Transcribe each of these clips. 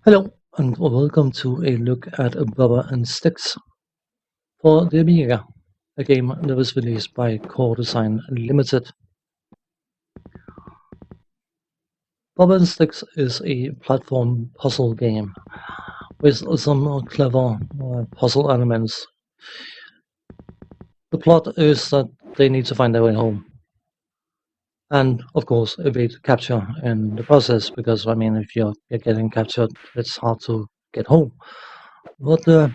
Hello, and welcome to a look at Bubba and Stix for the Amiga, a game that was released by Core Design Limited. Bubba and Stix is a platform puzzle game with some clever puzzle elements. The plot is that they need to find their way home, and of course evade capture in the process, because if you're getting captured, it's hard to get home. But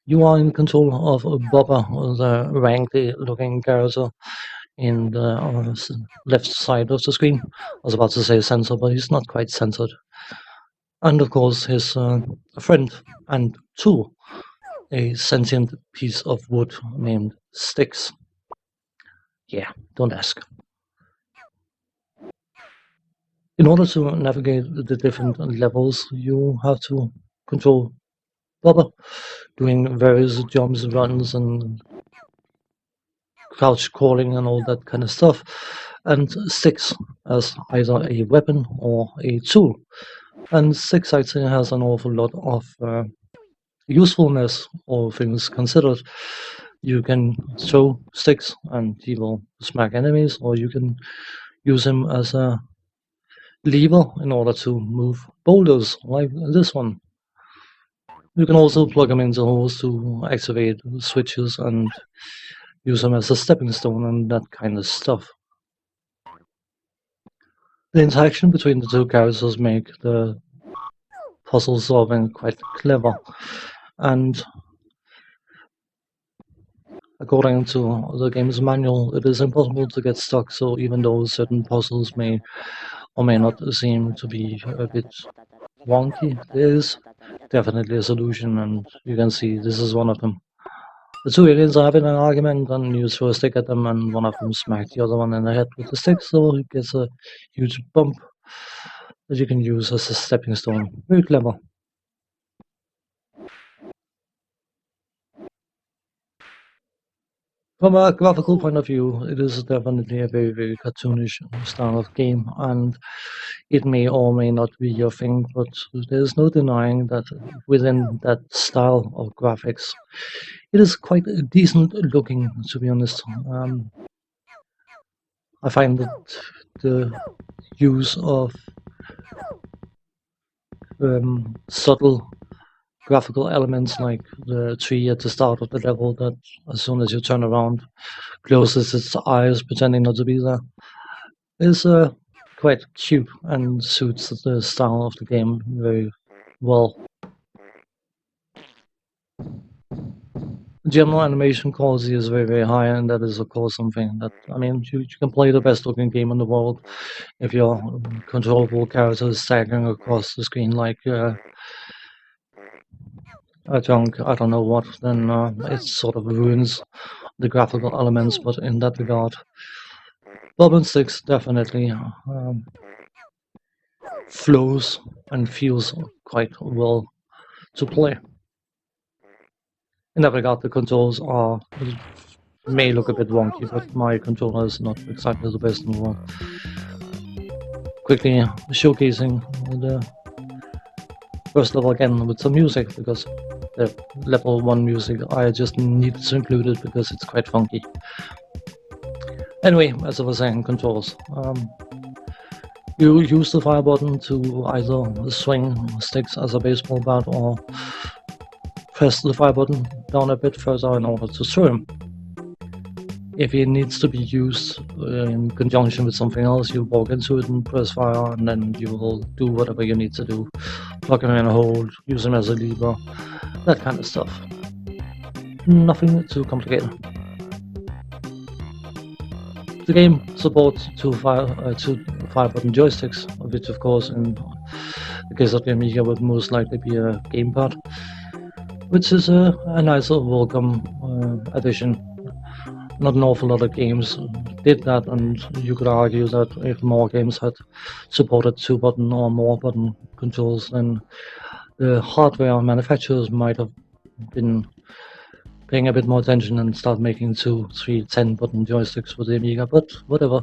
you are in control of Bubba, the raggedy-looking character in the left side of the screen. I was about to say censor, but he's not quite censored. And of course, his friend and tool, a sentient piece of wood named Stix. Yeah, don't ask. In order to navigate the different levels, you have to control Bubba, doing various jumps, runs, and crouch crawling and all that kind of stuff, and Stix as either a weapon or a tool. And Stix actually has an awful lot of usefulness, all things considered. You can throw Stix and he will smack enemies, or you can use him as a lever in order to move boulders, like this one. You can also plug him into holes to activate switches and use him as a stepping stone and that kind of stuff. The interaction between the two characters make the puzzle solving quite clever, and according to the game's manual, it is impossible to get stuck, so even though certain puzzles may or may not seem to be a bit wonky, there is definitely a solution, and you can see this is one of them. The two aliens are having an argument, and you throw a stick at them, and one of them smacks the other one in the head with the stick, so it gets a huge bump that you can use as a stepping stone. Very clever. From a graphical point of view, it is definitely a very, very cartoonish style of game, and it may or may not be your thing, but there's no denying that within that style of graphics, it is quite decent looking, to be honest. I find that the use of subtle graphical elements, like the tree at the start of the level that as soon as you turn around closes its eyes pretending not to be there, is quite cute and suits the style of the game very well. General animation quality is very, very high, and that is of course something that, you can play the best looking game in the world if your controllable character is staggering across the screen like a junk, I don't know what, then it sort of ruins the graphical elements. But in that regard, Bubba and Stix definitely flows and feels quite well to play. In that regard, the controls may look a bit wonky, but my controller is not exactly the best in the world. Quickly showcasing the first level again with some music, because the level 1 music I just needed to include it because it's quite funky. Anyway, as I was saying, controls. You use the fire button to either swing Stix as a baseball bat or press the fire button down a bit further in order to throw him. If it needs to be used in conjunction with something else, you walk into it and press fire, and then you will do whatever you need to do. Plug him in a hole, use him as a lever, that kind of stuff. Nothing too complicated. The game supports two fire button joysticks, which of course in the case of the Amiga would most likely be a gamepad, which is a nice welcome addition. Not an awful lot of games did that, and you could argue that if more games had supported 2-button or more button controls, then the hardware manufacturers might have been paying a bit more attention and start making 2, 3, 10-button joysticks for the Amiga, but whatever.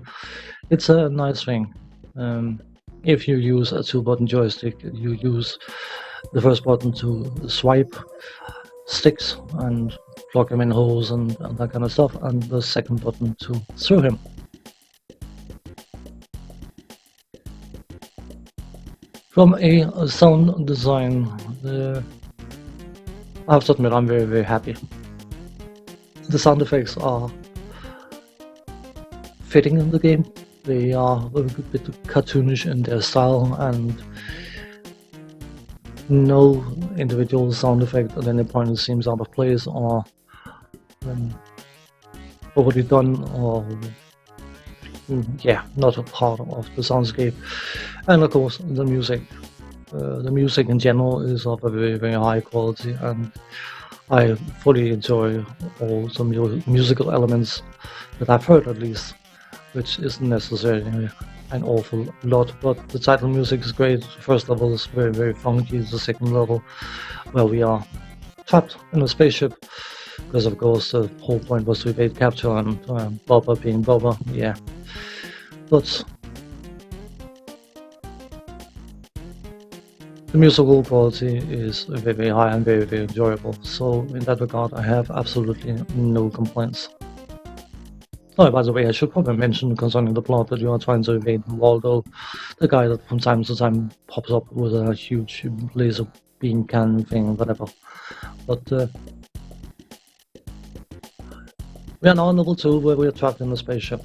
It's a nice thing. If you use a 2-button joystick, you use the first button to swipe Stix and plug him in holes and that kind of stuff, and the second button to throw him. From a sound design, I have to admit I'm very, very happy. The sound effects are fitting in the game. They are a bit cartoonish in their style, and no individual sound effect at any point seems out of place or overly done or not a part of the soundscape. And of course the music in general is of a very, very high quality, and I fully enjoy all the musical elements that I've heard, at least, which isn't necessarily an awful lot, but the title music is great. The first level is very, very funky. The second level, where we are trapped in a spaceship, because of course the whole point was to evade capture, and Bubba being Bubba, yeah. But the musical quality is very, very high and very, very enjoyable, so in that regard I have absolutely no complaints. Oh, by the way, I should probably mention concerning the plot that you are trying to evade Waldo, the guy that from time to time pops up with a huge laser beam cannon thing, whatever. But we are now on level 2, where we are trapped in the spaceship.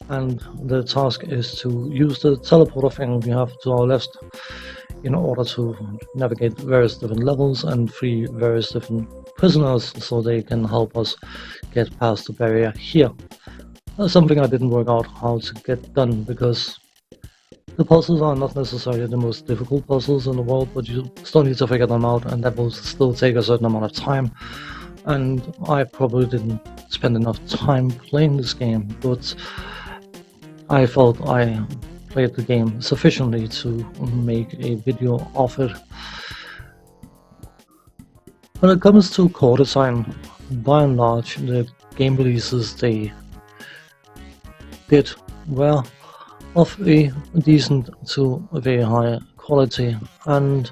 And the task is to use the teleporter thing we have to our left in order to navigate various different levels and free various different prisoners, so they can help us get past the barrier here. That's something I didn't work out how to get done, because the puzzles are not necessarily the most difficult puzzles in the world, but you still need to figure them out, and that will still take a certain amount of time. And I probably didn't spend enough time playing this game, but I felt I played the game sufficiently to make a video of it. When it comes to core design, by and large, the game releases they did were of a decent to a very high quality, and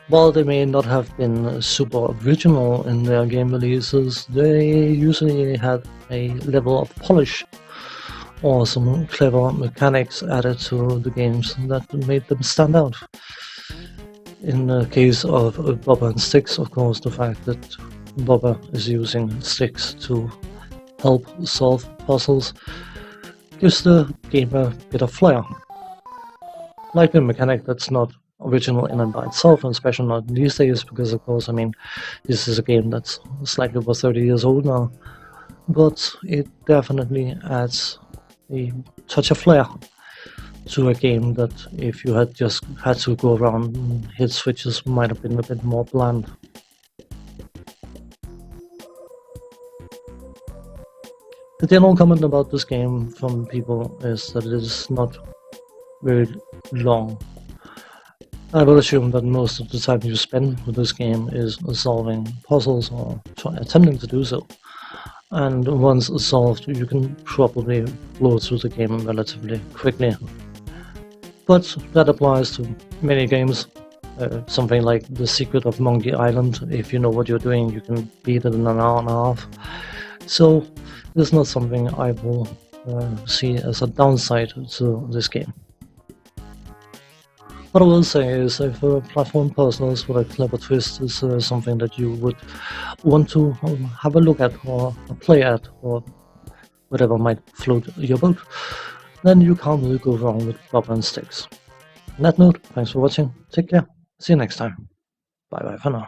while they may not have been super original in their game releases, they usually had a level of polish or some clever mechanics added to the games that made them stand out. In the case of Bubba and Stix, of course, the fact that Bubba is using Stix to help solve puzzles gives the game a bit of flair. Like a mechanic that's not original in and by itself, and especially not these days, because of course, I mean, this is a game that's slightly over 30 years old now, but it definitely adds a touch of flair to a game that, if you had just had to go around and hit switches, might have been a bit more bland. The general comment about this game from people is that it is not very long. I would assume that most of the time you spend with this game is solving puzzles or attempting to do so. And once solved, you can probably blow through the game relatively quickly. But that applies to many games. Something like The Secret of Monkey Island, if you know what you're doing, you can beat it in an hour and a half. So it's not something I will see as a downside to this game. What I will say is, if platform puzzles with a clever twist is something that you would want to have a look at or play at, or whatever might float your boat, then you can't really go wrong with Bubba and Stix. On that note, thanks for watching, take care, see you next time, bye bye for now.